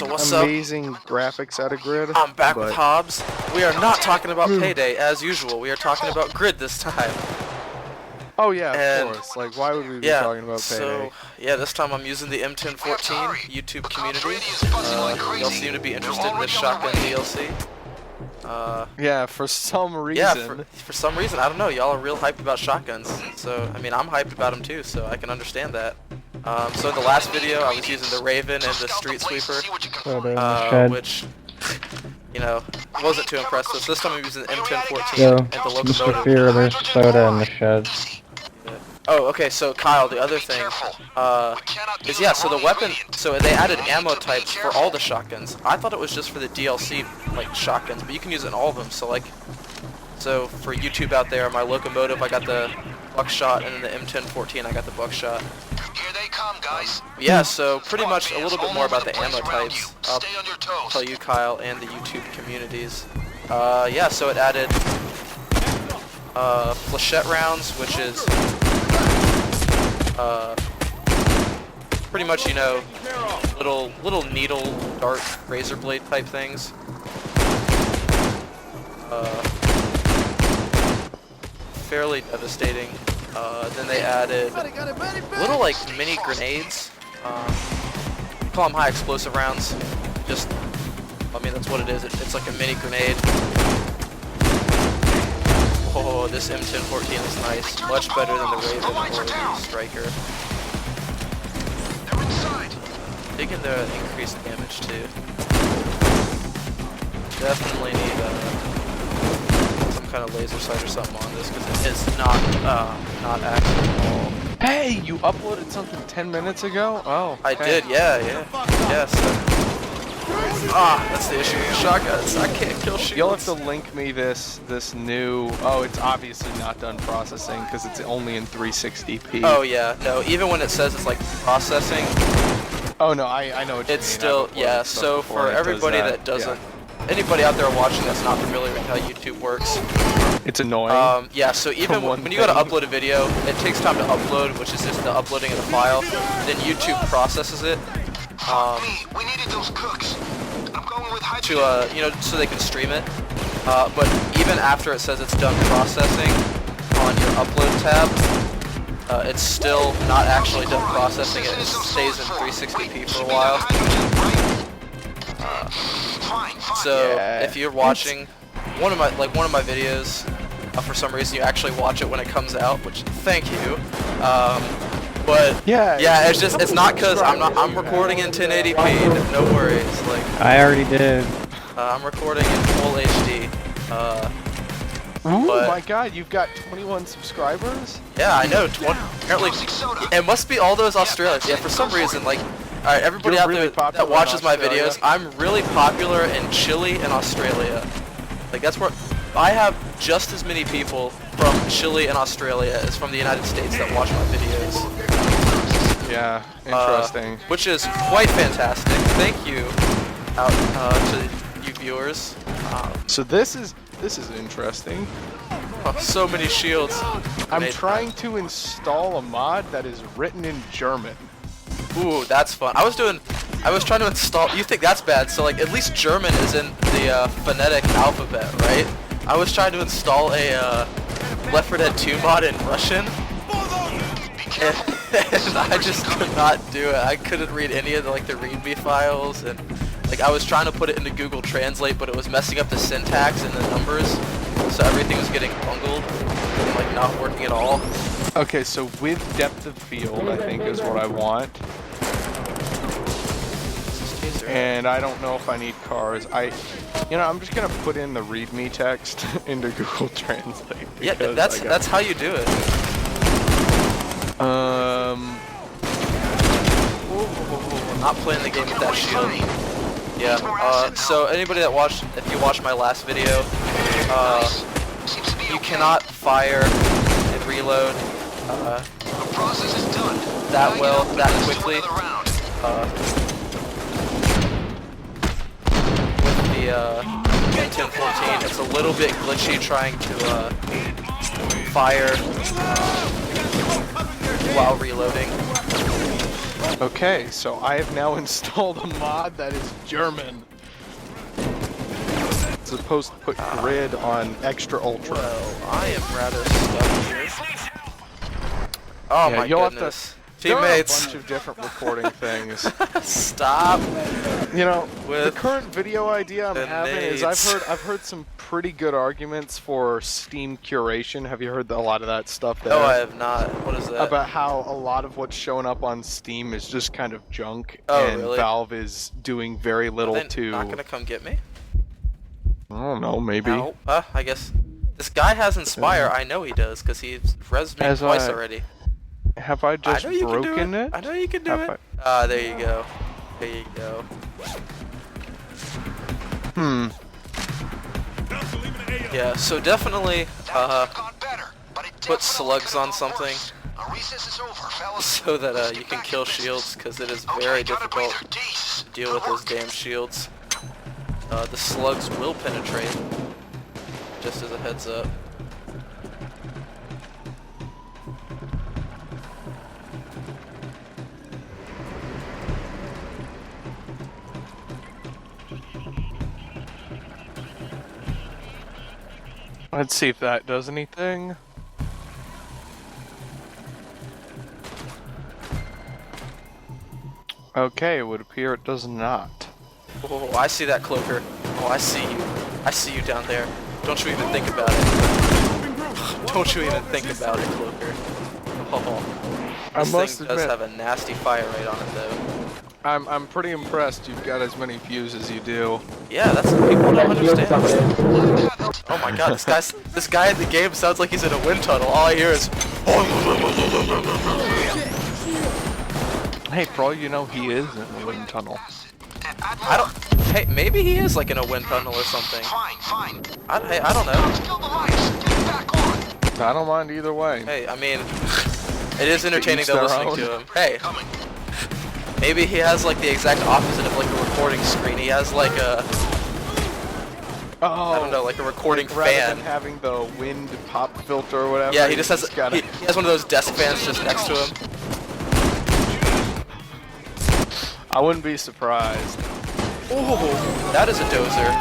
So what's up? Amazing graphics out of Grid. I'm back with Hobbes. We are not talking about Payday as usual. We are talking about Grid this time. Oh yeah, of course. Like, why would we be talking about Payday? So yeah, this time I'm using the M1014 YouTube community. Y'all seem to be interested in this shotgun DLC. Yeah, for some reason. Yeah, for some reason, I don't know. Y'all are real hyped about shotguns. So I mean, I'm hyped about them too. So I can understand that. So in the last video, I was using the Raven and the Street Sweeper, which, you know, wasn't too impressed with. So this time I'm using the M1014 and the locomotive. Mr. Fear, there's soda in the shed. Oh, okay, so Kyle, the other thing, is, yeah, so the weapon, so they added ammo types for all the shotguns. I thought it was just for the DLC, like, shotguns, but you can use it in all of them, so, like, so for YouTube out there, my locomotive, I got the buckshot, and then the M1014, I got the buckshot. Here they come, guys. Yeah, so pretty much a little bit more about the ammo types. I'll tell you, Kyle, and the YouTube communities. Yeah, so it added, flechette rounds, which is, pretty much, you know, little needle dart razor blade type things. Fairly devastating. Then they added little like mini grenades. Call them high explosive rounds. Just, I mean, that's what it is. It's like a mini grenade. Oh, this M1014 is nice. Much better than the Raven or the Striker. Taking the increased damage too. Definitely need some kind of laser sight or something on this because it is not active at all. Hey, you uploaded something 10 minutes ago? Oh, I did, yeah. That's the issue with shotguns. I can't kill shields. You'll have to link me this new. Oh, it's obviously not done processing because it's only in 360p. Oh yeah, no. Even when it says it's like processing. Oh no, I know what you mean. It's still So for everybody that doesn't, anybody out there watching that's not familiar with how YouTube works, it's annoying. Yeah. So even when you go to upload a video, it takes time to upload, which is just the uploading of the file. Then YouTube processes it. We needed those cooks. I'm going with to you know, so they can stream it. But even after it says it's done processing on your upload tab, it's still not actually done processing it. It stays in 360p for a while. So if you're watching one of my videos, for some reason you actually watch it when it comes out, which thank you. But yeah, it's not because I'm recording in 1080p. No worries. Like I already did. I'm recording in full HD. Oh my God, you've got 21 subscribers? Yeah, I know. Apparently, it must be all those Australians. Yeah, for some reason, like, alright, everybody out there that watches my videos, I'm really popular in Chile and Australia. Like, that's where I have just as many people from Chile and Australia as from the United States that watch my videos. Yeah, interesting. Which is quite fantastic. Thank you out to you viewers. So this is interesting. Oh, so many shields. I'm trying to install a mod that is written in German. Ooh, that's fun. I was trying to install. You think that's bad? So like, at least German is in the phonetic alphabet, right? I was trying to install a Left 4 Dead 2 mod in Russian, and I just could not do it. I couldn't read any of the README files, and like I was trying to put it into Google Translate, but it was messing up the syntax and the numbers, so everything was getting bungled and like not working at all. Okay, so with depth of field, I think is what I want. And I don't know if I need cars. I'm just gonna put in the README text into Google Translate. Yeah, that's how you do it. I'm not playing the game with that shield. Yeah. So anybody that if you watched my last video, you cannot fire and reload that quickly. With the M1014, it's a little bit glitchy trying to fire while reloading. Okay, so I have now installed a mod that is German. It's supposed to put grid on extra ultra. Well, I am rather stuck here. Oh Yeah, my you'll goodness. There are a Teammates. bunch of different recording things. Stop. You know, the With current video idea I'm the having is nades. I've heard some pretty good arguments for Steam curation. Have you heard a lot of that stuff there? No, I have not. What is that? About how a lot of what's showing up on Steam is just kind of junk, Oh, and really? Valve is doing very little Are they to. not gonna come get me? I don't know, maybe. No. I guess. This guy has Inspire. I know he does, because he's rezzed me As twice I- already. Have I just I know you can do broken it? I know you can do Have it. Ah, there you go. There you go. Yeah, so definitely put slugs on something so that you can kill shields, because it is very difficult to deal with those damn shields. The slugs will penetrate, just as a heads up. Let's see if that does anything. Okay, it would appear it does not. Oh, I see that cloaker. Oh, I see you. I see you down there. Don't you even think about it. Don't you even think about it, cloaker. Oh, this thing does have a nasty fire rate on it, though. I'm pretty impressed you've got as many views as you do. Yeah, that's what people don't understand. Oh my god, this guy in the game sounds like he's in a wind tunnel. All I hear is. Hey, for all you know, he is in a wind tunnel. I don't. Hey, maybe he is like in a wind tunnel or something. Hey, I don't know. I don't mind either way. Hey, I mean, it is entertaining each though their listening own. to him. Hey, maybe he has like the exact opposite of like a recording screen. He has like a. Oh, I don't know, like a recording rather fan. than having the wind pop filter or whatever. Yeah, he just has. gotta... He has one of those desk fans just next to him. I wouldn't be surprised. Oh, that is a dozer.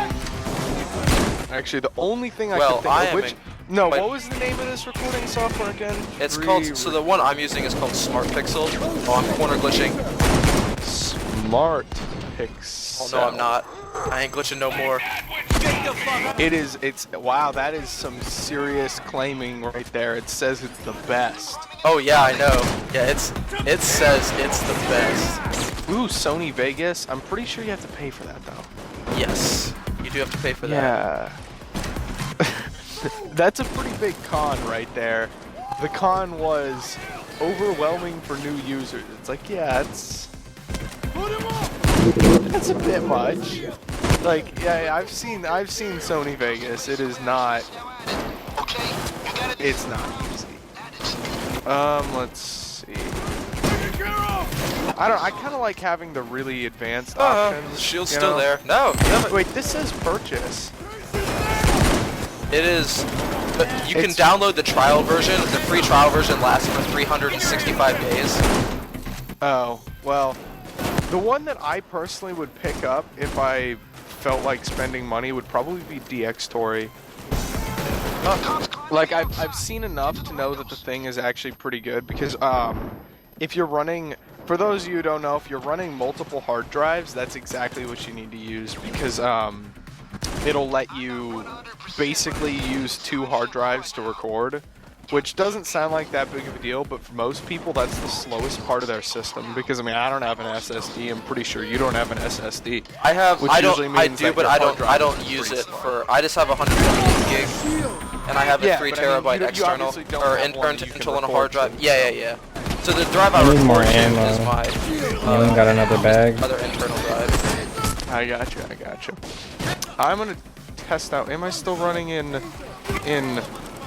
Actually, the only thing I Well, can think I of, am which... in- No, but- what was the name of this recording software again? It's called. So the one I'm using is called Smart Pixel. Oh, I'm corner glitching. Smart Pixel. Oh no, I'm not. I ain't glitching no more. It's wow, that is some serious claiming right there. It says it's the best. Oh yeah, I know. Yeah, it says it's the best. Ooh, Sony Vegas. I'm pretty sure you have to pay for that though. Yes, you do have to pay for that. Yeah. That's a pretty big con right there. The con was overwhelming for new users. It's like, yeah, that's a bit much. Like, yeah, I've seen Sony Vegas. It is not. It's not easy. Let's see. I kind of like having the really advanced options. The shield's you still know? there. No, you haven't. Wait, this says purchase. It is. But you can download the trial version. The free trial version lasts for 365 days. Oh, well, the one that I personally would pick up if I felt like spending money would probably be DX Tory. Like, I've seen enough to know that the thing is actually pretty good because, if you're running, for those of you who don't know, if you're running multiple hard drives, that's exactly what you need to use because, it'll let you basically use 2 hard drives to record, which doesn't sound like that big of a deal, but for most people that's the slowest part of their system because I mean I don't have an SSD. I'm pretty sure you don't have an SSD. I have. Which I don't. usually I means do, that but your I hard don't. drive I don't is use pretty it slow. for. I just have 128 gigs, and I have a Yeah, 3 but I mean, terabyte you external obviously don't or have one that you can internal on a record hard drive. to. Yeah. So the drive I I need more record to ammo. is my Anyone got another bag? other internal drive. I got you. I'm gonna test out. Am I still running in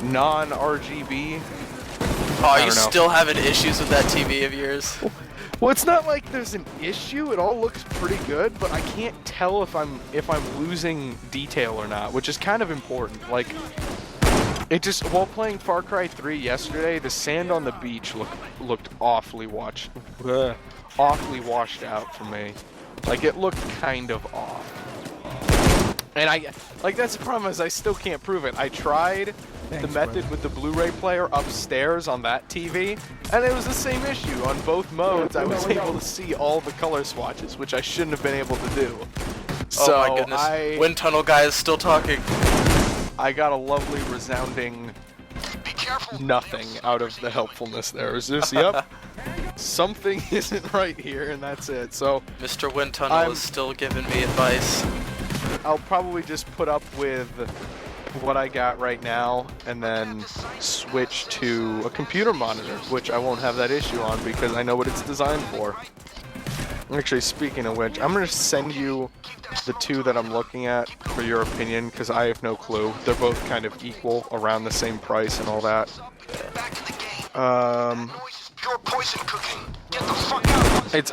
non-RGB? Oh, you don't know. still having issues with that TV of yours? Well, it's not like there's an issue. It all looks pretty good, but I can't tell if I'm losing detail or not, which is kind of important. Like, it just while playing Far Cry 3 yesterday, the sand on the beach looked awfully awfully washed out for me. Like, it looked kind of off. And that's the problem, is I still can't prove it. I tried the method with the Blu-ray player upstairs on that TV, and it was the same issue. On both modes, I was able to see all the color swatches, which I shouldn't have been able to do. So oh my goodness, Wind Tunnel guy is still talking. I got a lovely resounding nothing out of the helpfulness there. It was just, yep, something isn't right here, and that's it. So Mr. Wind Tunnel is still giving me advice. I'll probably just put up with what I got right now and then switch to a computer monitor, which I won't have that issue on because I know what it's designed for. Actually, speaking of which, I'm going to send you the two that I'm looking at for your opinion because I have no clue. They're both kind of equal, around the same price and all that. I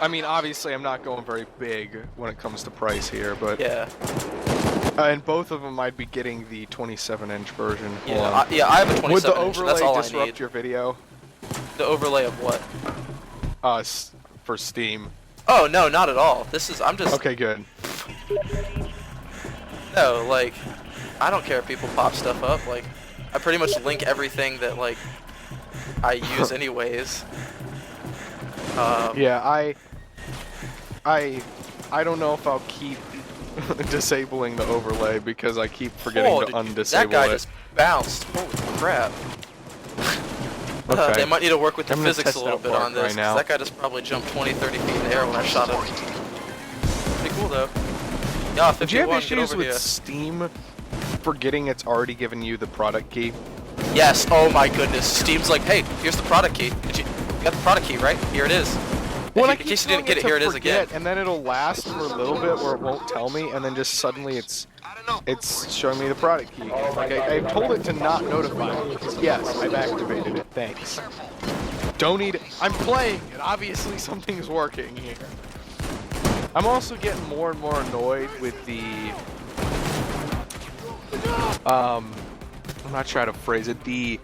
mean, obviously I'm not going very big when it comes to price here, but yeah. And both of them I'd be getting the 27-inch version. Yeah, I have a 27-inch. Would the overlay that's all disrupt I need. your video? The overlay of what? For Steam. Oh no, not at all. I'm just. Okay, good. No, like, I don't care if people pop stuff up. Like, I pretty much link everything that like I use anyways. Yeah, I don't know if I'll keep disabling the overlay because I keep forgetting to undisable that guy it. just bounced. Holy crap. Okay. They might need to work with the I'm gonna physics a test little that bit part on this. right now. That guy just probably jumped 20, 30 feet in the air when I shot him. Pretty cool though. Yeah, 51, Did you have get issues over with here. Steam forgetting it's already given you the product key? Yes, oh my goodness. Steam's like, hey, here's the product key. You got the product key, right? Here it is. Well, in case you didn't get it, here it is again. And then it'll last for a little bit where it won't tell me, and then just suddenly it's showing me the product key again. Like, I've told it to not notify me, because yes, I've activated it, thanks. I'm playing it, obviously something's working here. I'm also getting more and more annoyed with the, I'm not trying to phrase it, the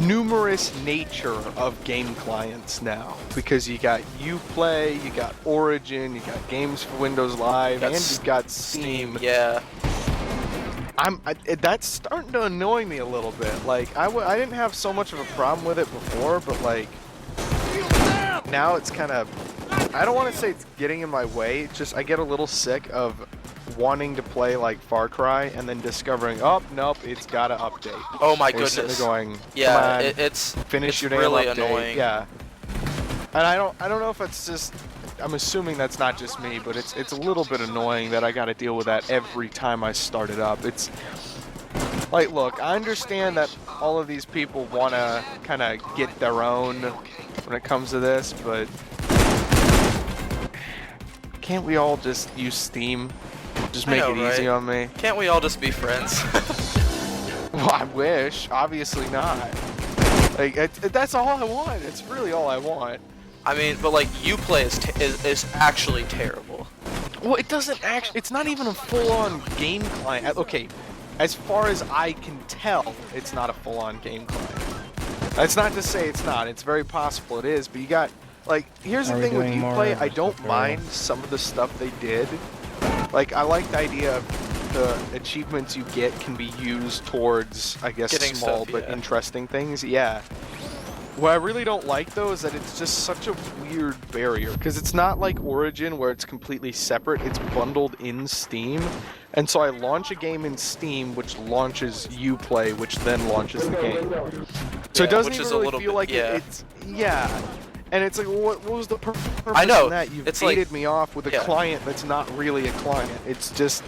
numerous nature of game clients now, because you got Uplay, you got Origin, you got games for Windows Live, and you got Steam. Yeah. That's starting to annoy me a little bit. Like, I didn't have so much of a problem with it before, but like, now it's kind of, I don't want to say it's getting in my way, it's just I get a little sick of wanting to play like Far Cry and then discovering, oh nope, it's gotta update. Oh my We're sitting goodness. there going, yeah, it's your damn really update. annoying. Yeah. And I don't know if it's just, I'm assuming that's not just me, but it's a little bit annoying that I gotta deal with that every time I start it up. It's like, look, I understand that all of these people wanna kind of get their own when it comes to this, but can't we all just use Steam? Just make it easy on me. Can't we all just be friends? Well, I wish. Obviously not. Like, that's all I want. It's really all I want. I mean, but like, Uplay is actually terrible. Well, it doesn't actually. It's not even a full-on game client. Okay, as far as I can tell, it's not a full-on game client. That's not to say it's not. It's very possible it is. But you got, like, here's the thing with Uplay. I don't mind some of the stuff they did. Like, I like the idea of the achievements you get can be used towards, I guess, getting small stuff, but interesting things. Yeah. What I really don't like, though, is that it's just such a weird barrier. Because it's not like Origin, where it's completely separate. It's bundled in Steam. And so I launch a game in Steam, which launches Uplay, which then launches the game. So it doesn't even really feel like it's... Yeah. And it's like, what was the purpose I know. in that? You've it's baited like, me off with a client that's not really a client. It's just,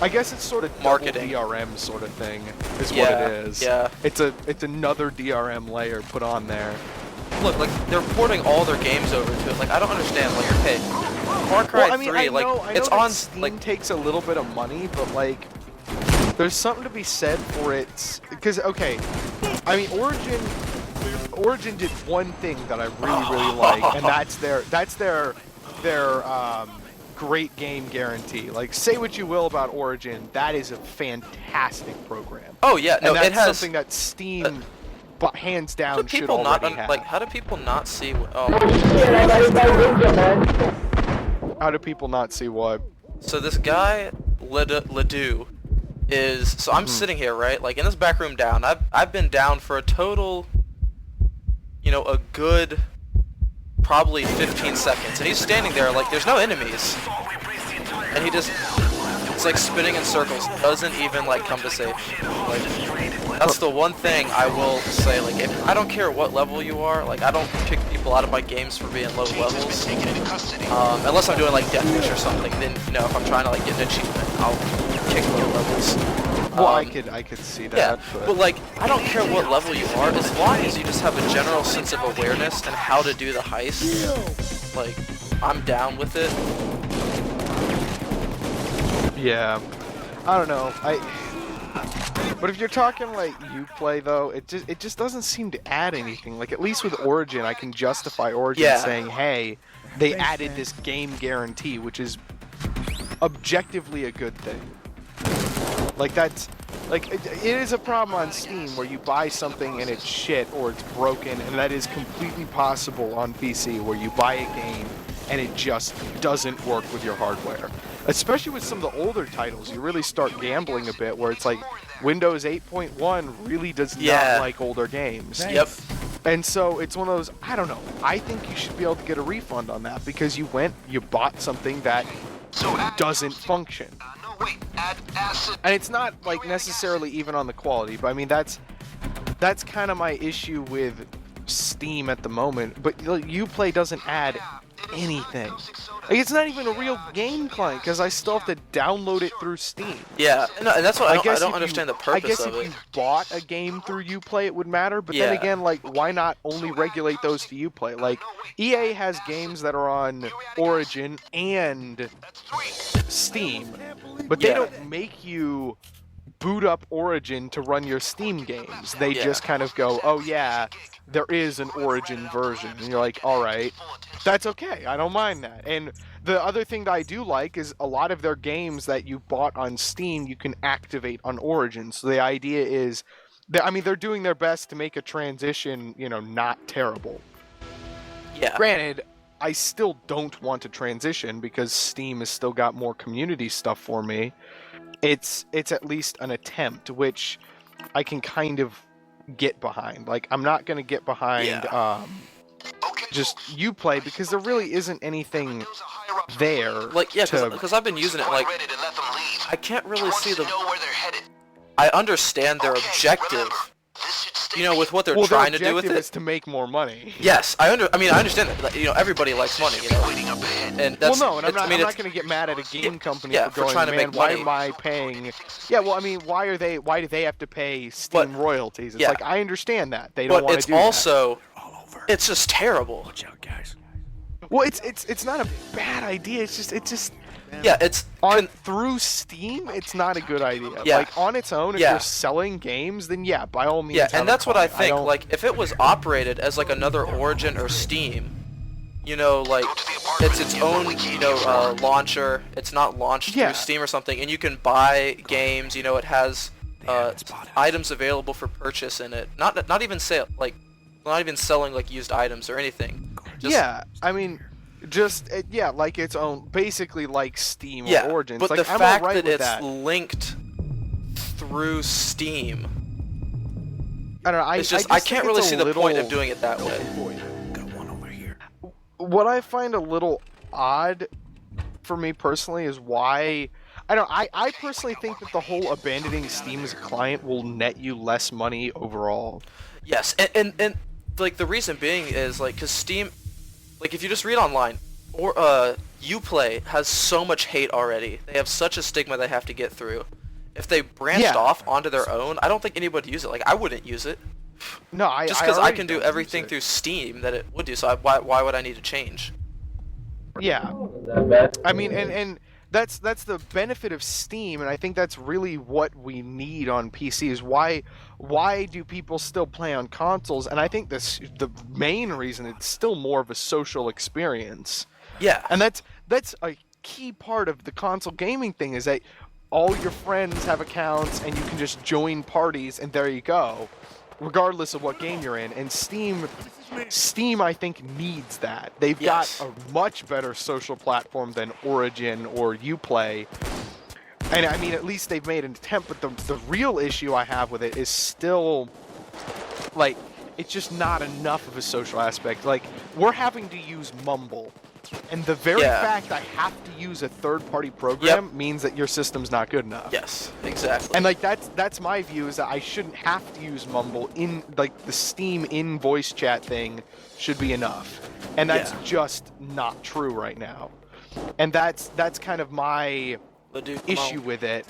I guess it's sort of marketing DRM sort of thing, is what it is. Yeah. It's another DRM layer put on there. Look, like, they're porting all their games over to it. Like, I don't understand. Like, okay, Far Cry 3, like, it's on. Steam like, takes a little bit of money, but like, there's something to be said for it. Because okay, I mean, Origin did one thing that I really like, and that's their great game guarantee. Like, say what you will about Origin, that is a fantastic program. Oh yeah, no, and that's it has something that Steam but hands How down do should people not already have. like? How do people not see? Oh. How do people not see what? So this guy Ledoux is. So I'm sitting here, right? Like in this back room down. I've been down for a total, you know, a good probably 15 seconds, and he's standing there like there's no enemies, and he just. It's like spinning in circles, doesn't even like come to save. Like, that's the one thing I will say, like, if I don't care what level you are, like, I don't kick people out of my games for being low levels. Unless I'm doing like deathwish or something, then, you know, if I'm trying to like get an achievement, I'll kick low levels. Well, I could see that. Yeah, but like, I don't care what level you are, as long as you just have a general sense of awareness and how to do the heist, like, I'm down with it. Yeah, I don't know. But if you're talking like Uplay though, it just doesn't seem to add anything. Like at least with Origin, I can justify Origin saying, "Hey, they added this game guarantee," which is objectively a good thing. Like that's like it is a problem on Steam where you buy something and it's shit or it's broken, and that is completely possible on PC where you buy a game and it just doesn't work with your hardware. Especially with some of the older titles, you really start gambling a bit where it's like Windows 8.1 really does not like older games. Yep. And so it's one of those, I don't know, I think you should be able to get a refund on that because you bought something that doesn't function. And it's not like necessarily even on the quality, but I mean that's kind of my issue with Steam at the moment, but Uplay doesn't add anything. Like, it's not even a real game client because I still have to download it through Steam. Yeah, no, and that's what I don't understand the purpose of it. I guess if you bought a game through Uplay, it would matter. But then again, like, why not only regulate those to Uplay? Like, EA has games that are on Origin and Steam, but they don't make you boot up Origin to run your Steam games. They just kind of go, oh yeah, there is an Origin version. And you're like, alright, that's okay, I don't mind that. And the other thing that I do like is a lot of their games that you bought on Steam, you can activate on Origin. So the idea is, I mean, they're doing their best to make a transition, you know, not terrible. Yeah. Granted, I still don't want to transition because Steam has still got more community stuff for me. It's at least an attempt, which I can kind of get behind. Like, I'm not going to get behind just Uplay because there really isn't anything there. Like, yeah, because I've been using it, like, I can't really see the... I understand their objective, you know, with what they're trying to do with it. Is to make more money. Yes, I understand that. You know, everybody likes money, you know. And that's, well, no, and I'm not going to get mad at a game company for going, trying to make money. Why am I paying? Yeah, well, I mean, why do they have to pay Steam royalties? It's like, I understand that they don't want to do that. But it's also, it's just terrible. Watch out, guys. Well, it's not a bad idea. It's just. Yeah, it's through Steam. It's not a good idea. Yeah. Like on its own, if you're selling games, then yeah, by all means. Yeah, and that's what I think. Like, if it was operated as like another Origin or Steam, you know, like it's its own, you know, launcher. It's not launched through Steam or something, and you can buy games. You know, it has items available for purchase in it. Not even sale, like not even selling like used items or anything. Yeah, I mean. Just like its own, basically like Steam or Origin. But like, the fact that it's linked through Steam, I don't know. I can't really see the point of doing it that way. Got one over here. What I find a little odd, for me personally, is why. I personally think that the whole abandoning Steam as a client will net you less money overall. Yes, and like the reason being is like because Steam. Like, if you just read online, or Uplay has so much hate already. They have such a stigma they have to get through. If they branched off onto their own, I don't think anybody would use it. Like, I wouldn't use it. No, just because I can do everything through Steam that it would do, so why would I need to change? Yeah. I mean, and that's the benefit of Steam, and I think that's really what we need on PC is why do people still play on consoles? And I think the main reason it's still more of a social experience. Yeah. And that's a key part of the console gaming thing is that all your friends have accounts and you can just join parties and there you go. regardless of what game you're in. And Steam, I think, needs that. They've got a much better social platform than Origin or Uplay. And I mean, at least they've made an attempt, but the real issue I have with it is still, like, it's just not enough of a social aspect. Like, we're having to use Mumble. And the very fact I have to use a third-party program means that your system's not good enough. Yes, exactly. And like that's my view, is that I shouldn't have to use Mumble. In like the Steam in voice chat thing should be enough. And that's just not true right now. And that's kind of my issue with it.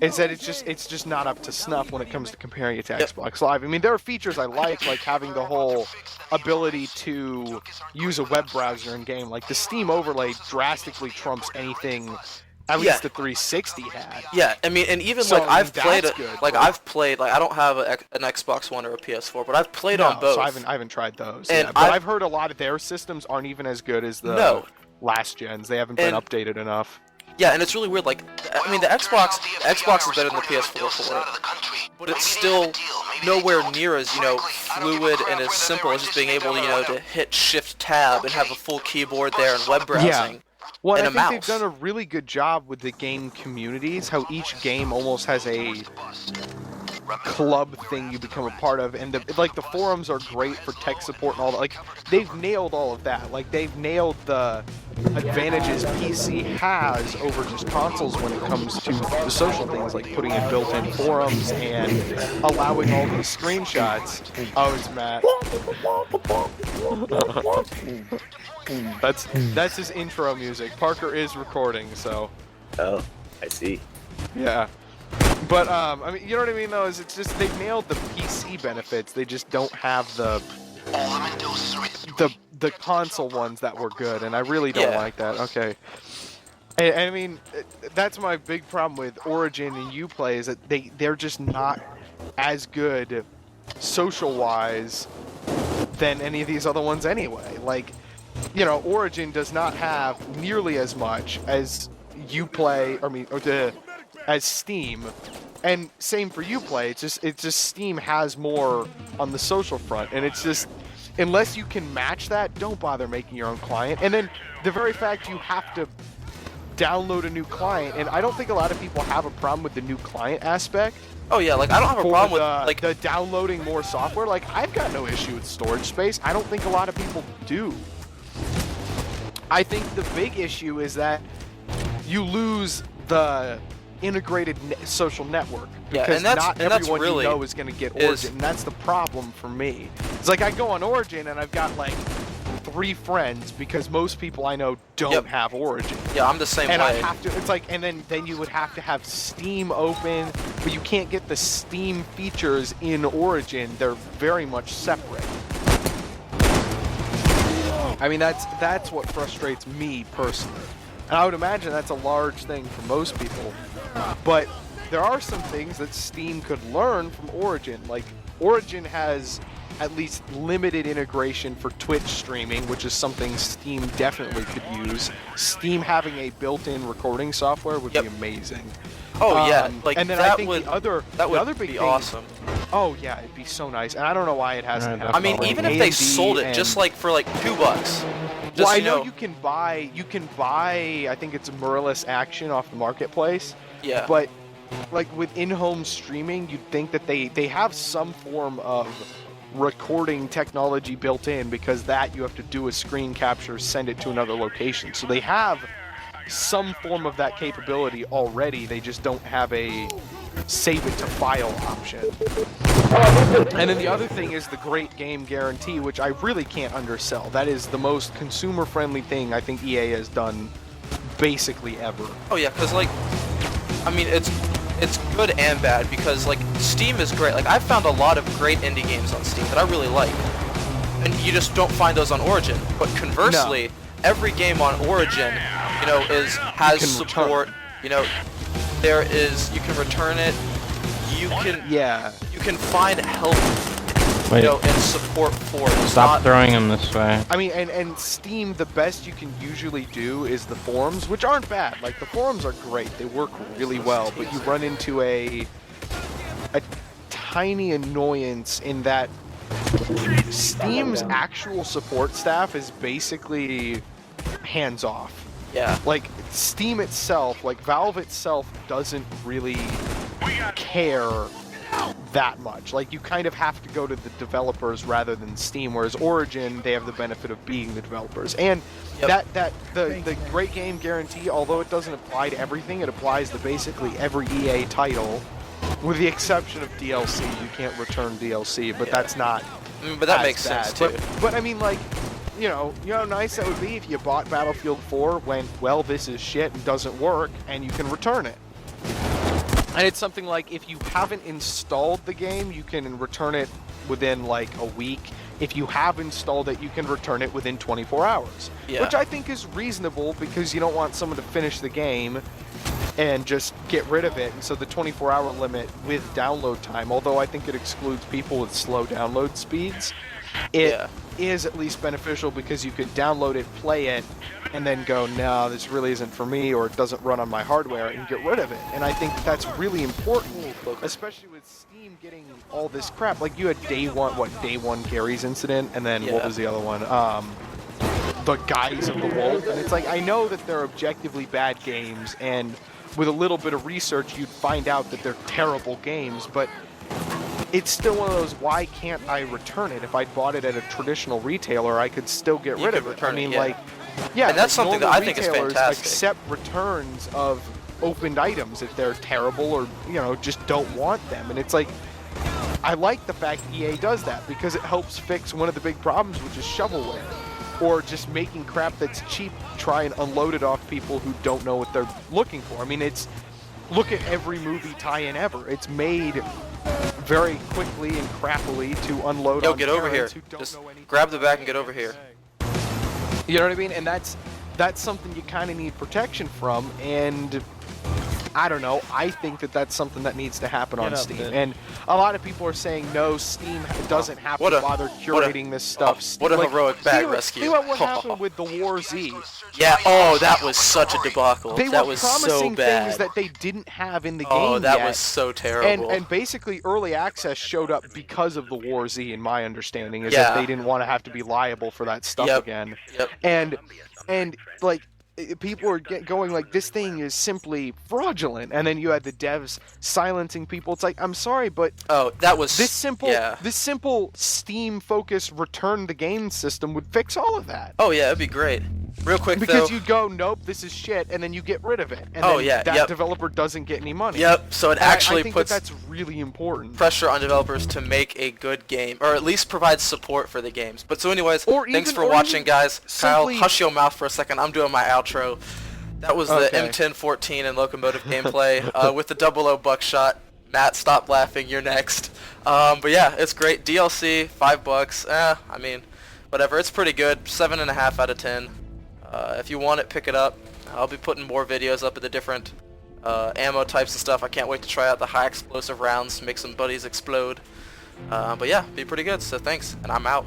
Is that it's just not up to snuff when it comes to comparing it to Xbox Live. I mean, there are features I like having the whole ability to use a web browser in game. Like the Steam overlay drastically trumps anything at least the 360 had. Yeah, I mean, and even like I've played like I don't have an Xbox One or a PS4, but I've played on both. So I haven't tried those. And but I've heard a lot of their systems aren't even as good as the last gens. They haven't been updated enough. Yeah, and it's really weird, like, I mean, the Xbox is better than the PS4 for it, but it's still nowhere near as, you know, fluid and as simple as just being able to, you know, to hit Shift-Tab and have a full keyboard there and web browsing. Well, and I think they've done a really good job with the game communities, how each game almost has a club thing you become a part of, and the forums are great for tech support and all that. Like, they've nailed all of that. Like, they've nailed the advantages PC has over just consoles when it comes to the social things, like putting in built-in forums and allowing all these screenshots. Oh, it's Matt. That's his intro music. Parker is recording, so. Oh, I see. Yeah. But, I mean, you know what I mean, though, is it's just, they've nailed the PC benefits, they just don't have the console ones that were good, and I really don't like that. Okay. And, I mean, that's my big problem with Origin and Uplay, is that they're just not as good social-wise than any of these other ones anyway. Like, you know, Origin does not have nearly as much as Uplay, as Steam, and same for Uplay. It's just Steam has more on the social front, and it's just, unless you can match that, don't bother making your own client. And then the very fact you have to download a new client, and I don't think a lot of people have a problem with the new client aspect. Oh yeah, like I don't have a problem with like the downloading more software. Like, I've got no issue with storage space. I don't think a lot of people do. I think the big issue is that you lose the integrated social network, because not everyone you know is going to get Origin, and that's the problem for me. It's like I go on Origin and I've got like 3 friends, because most people I know don't have Origin. Yeah, I'm the same and way. I have to, it's like, and then you would have to have Steam open, but you can't get the Steam features in Origin. They're very much separate. I mean, that's what frustrates me personally. And I would imagine that's a large thing for most people. But there are some things that Steam could learn from Origin. Like, Origin has at least limited integration for Twitch streaming, which is something Steam definitely could use. Steam having a built-in recording software would be amazing. Oh yeah, like and then that I think would, the other big thing, awesome. Oh yeah, it'd be so nice. And I don't know why it hasn't happened. I mean, even if they sold it just like for like $2. Well, I know you can buy, I think it's Mirrorless Action off the marketplace. Yeah. But like with in-home streaming, you'd think that they have some form of recording technology built in, because that you have to do a screen capture, send it to another location. So they have some form of that capability already. They just don't have a save it to file option. And then the other thing is the great game guarantee, which I really can't undersell. That is the most consumer-friendly thing I think EA has done basically ever. Oh yeah, because like, I mean, it's good and bad, because like Steam is great. Like, I've found a lot of great indie games on Steam that I really like, and you just don't find those on Origin. But conversely, every game on Origin, you know, has support. You know, you can return it. You can find help. You know, and support for it. Stop throwing them this way. I mean, and Steam, the best you can usually do is the forums, which aren't bad. Like, the forums are great. They work really well, but you run into a tiny annoyance in that Steam's actual support staff is basically hands off. Yeah. Like, Steam itself, like Valve itself doesn't really care that much. Like, you kind of have to go to the developers rather than Steam, whereas Origin, they have the benefit of being the developers. And the great game guarantee, although it doesn't apply to everything, it applies to basically every EA title, with the exception of DLC. You can't return DLC, but that's not But that as makes sense, bad. too. But I mean, like, you know how nice that would be if you bought Battlefield 4, went, well, this is shit and doesn't work, and you can return it. And it's something like, if you haven't installed the game, you can return it within like a week. If you have installed it, you can return it within 24 hours. Yeah. Which I think is reasonable, because you don't want someone to finish the game and just get rid of it. And so the 24-hour limit with download time, although I think it excludes people with slow download speeds, it is at least beneficial, because you could download it, play it, and then go, no, this really isn't for me, or it doesn't run on my hardware, and get rid of it. And I think that's really important, especially with Steam getting all this crap. Like, you had Day One Gary's incident, and then what was the other one? The Guise of the Wolf. And it's like, I know that they're objectively bad games, and with a little bit of research, you'd find out that they're terrible games, but it's still one of those, why can't I return it? If I bought it at a traditional retailer, I could still get rid of it. I mean, like, yeah, and that's like, something that I think is retailers fantastic. accept returns of opened items if they're terrible, or, you know, just don't want them. And it's like, I like the fact EA does that, because it helps fix one of the big problems, which is shovelware, or just making crap that's cheap, try and unload it off people who don't know what they're looking for. I mean, it's, look at every movie tie-in ever. It's made very quickly and crappily to unload on get over here. who don't Just know anything grab the about bag and get what over they're here. saying. You know what I mean? And that's something you kind of need protection from, and I don't know, I think that that's something that needs to happen on Steam. And a lot of people are saying, no, Steam doesn't have to bother curating this stuff. What a heroic bag think rescue. Think about what happened with the War Z. Yeah, that was such a debacle. They that were was so promising bad. things that they didn't have in the game Oh, that yet. was so terrible. And basically, early access showed up because of the War Z, in my understanding, is that they didn't want to have to be liable for that stuff again. And like, people are going like, this thing is simply fraudulent, and then you had the devs silencing people. It's like, I'm sorry, but that was this simple Steam-focused return the game system would fix all of that. Oh yeah, it'd be great. Real quick, because though, you go, nope, this is shit, and then you get rid of it, and then that developer doesn't get any money. Yep. So it actually I think puts that's really important. pressure on developers to make a good game, or at least provide support for the games. But so anyways, thanks for watching, guys. Kyle, hush your mouth for a second. I'm doing my outro. That was the M1014 and locomotive gameplay with the 00 buckshot. Matt, stop laughing. You're next. But yeah, it's great. DLC, $5. I mean, whatever. It's pretty good. 7.5 out of 10. If you want it, pick it up. I'll be putting more videos up of the different ammo types and stuff. I can't wait to try out the high explosive rounds, make some buddies explode. But yeah, be pretty good. So thanks, and I'm out.